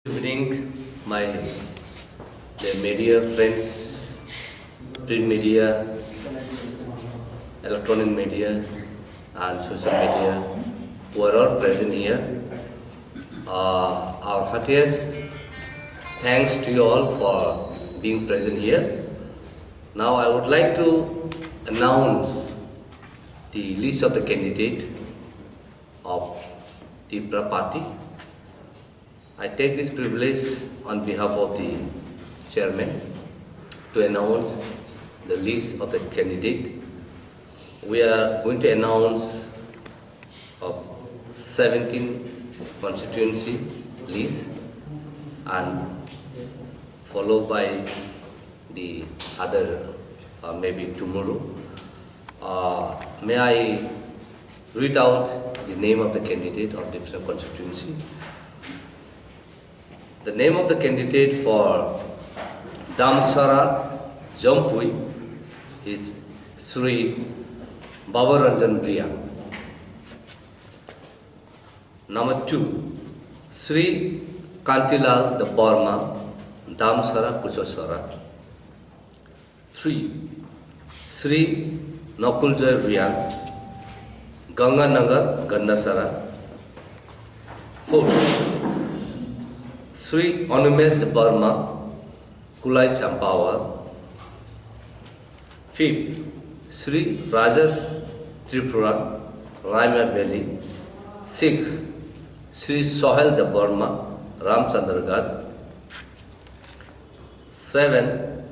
Good evening, my media friends, print media, electronic media, and social media who are all present here. Our heartiest thanks to you all for being present here. Now I would like to announce the list of the candidate of Tipra party. I take this privilege on behalf of the chairman to announce the list of the candidate. We are going to announce of 17 constituency list and followed by the other maybe tomorrow. May I read out the name of the candidate of different constituency? The name of the candidate for Damsara Jampui is Sri Babaranjan Priya. Number 2, Sri Kantilal the Burma Damsara Kuchaswara. 3, Sri Nakuljoy Riyan Ganganagar Gandasara. 4, Sri Anumesh the Burma Kulai Champawar. 5th, Sri Rajas Tripura Raima Valley. 6th, Sri Sohel the Burma Ramchandragarh. 7th,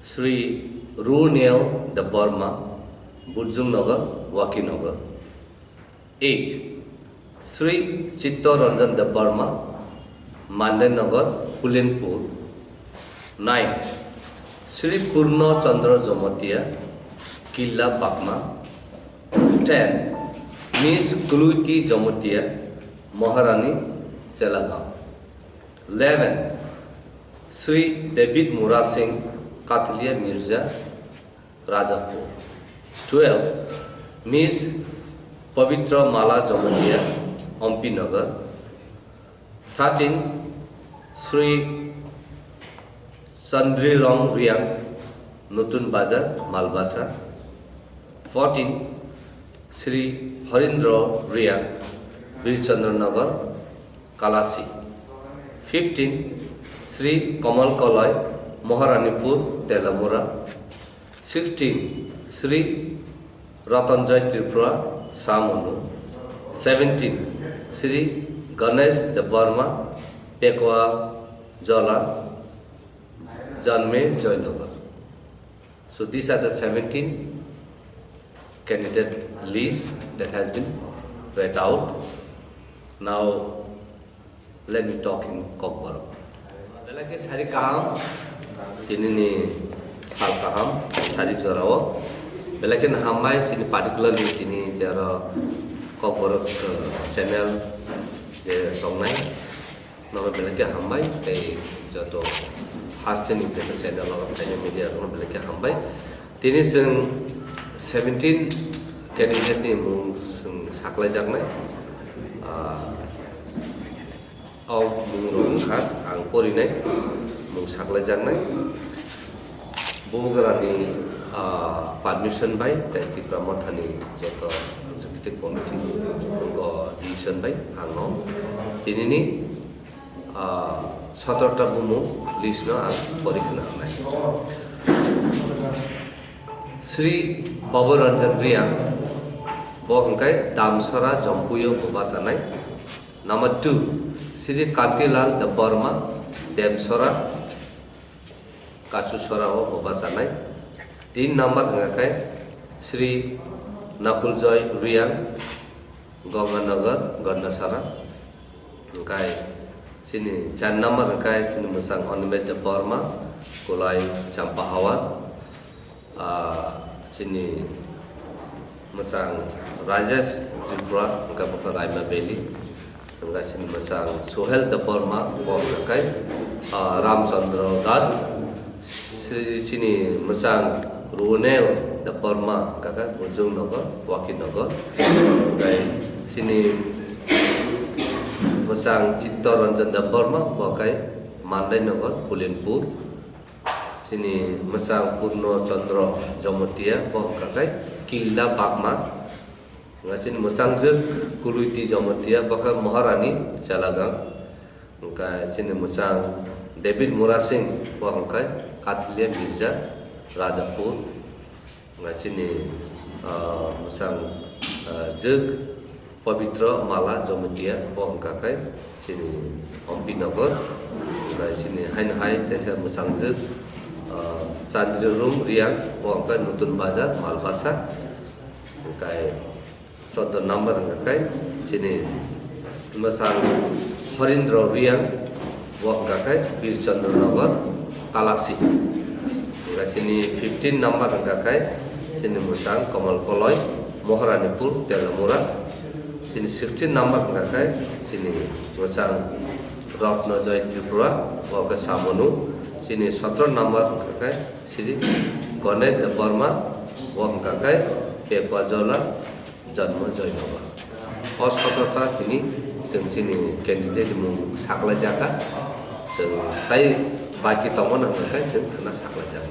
Sri Runel the Burma Bujungnagar Wakinagar. 8th, Sri Chittaranjan the Burma Mandenagar Pulenpur. 9th, Sri Purna Chandra Jomatia Killa Bakma. 10th, Miss Kuluti Jomatia Maharani Chelagam. 11th, Sri David Mura Singh Kathalia Mirza Rajapur. 12th, Miss Pavitra Mala Jomatia MP Nagar. 13th, Sri Chandri Ram Riang Nutun Bazar Malbasa. 14th, Sri Harindra Riang Birchandra Nagar Kalasi. 15th, Sri Kamal Kalai Maharanipur Telamura. 16th, Sri Ratanjay Tripura Samunu. 17th, Sri Ganesh the Burma Pekwa Jala Janme Joynagar. So these are the 17 candidate list that has been read out. Now let me talk in KOKBOROK. Belake sari kaham tinini sal kaham sari jorawo. Belake hamai sini particularly tini jara KOKBOROK channel je tongnai nama belake hambai tei joto hasten internet channel or media nama belake hambai tini sing 17 candidate ni Mung saklai jaknai au Mung rongkhat ang porinai Mung saklai jaknai bugrani permission bai tei Tipra Mothani joto committee ko decision by hangom tinini 17 ta bumu list na porikhana nai Sri Babaranjan Priya bo hangkai Damsara Jampuyo Bobachanai. Number 2, Sri Kantilal the Burma Demsara Kachuswara Bobachanai. 3 number hangkai Sri Nakuljoy Riang Ganganagar Gandasara. Kai sini 4 number kai sini Musang Anumesh the Burma Kulai Champawar. Sini Musang Rajas Tripura kai Baka Raima Valley. Kai sini Musang Sohel the Burma kai Ramchandragarh. Sini Musang Runel the Burma kaka Bujungnagar Wakinagar. Kai sini Musang Chittaranjan Burma Bakai Mandai Nagar Pulinpur sini Musang Purno Chandra Jamutia Bakai Kila Bakma sini Musang Zuk Kuluiti Jamutia Bakai Maharani Jalagang sini Musang David Murasing Bakai Katlia Mirza Rajapur sini Musang Zuk Pavitra Mala Jamutia Bakai sini Ompinagar sini Hai Desa Musang Zuk Chandrirum Riang Bakai Nutun Bazar Malbasa Bakai contoh nomor Bakai sini Musang Harindra Riang Bakai Bir Chandranagar Kalasi sini 15 nomor Bakai sini Musang Kamal Koloy Moharanipur Telamura sini 16 number Bakai sini Musang Ratna Joy Tripura Bakai Samonu sini 17 number Bakai sini Ganesh Burma Bakai Pekwajola Janma Joy Nova और 17 ini sini candidate Mung Sakalikha tai baki teman Bakai kena Sakalikha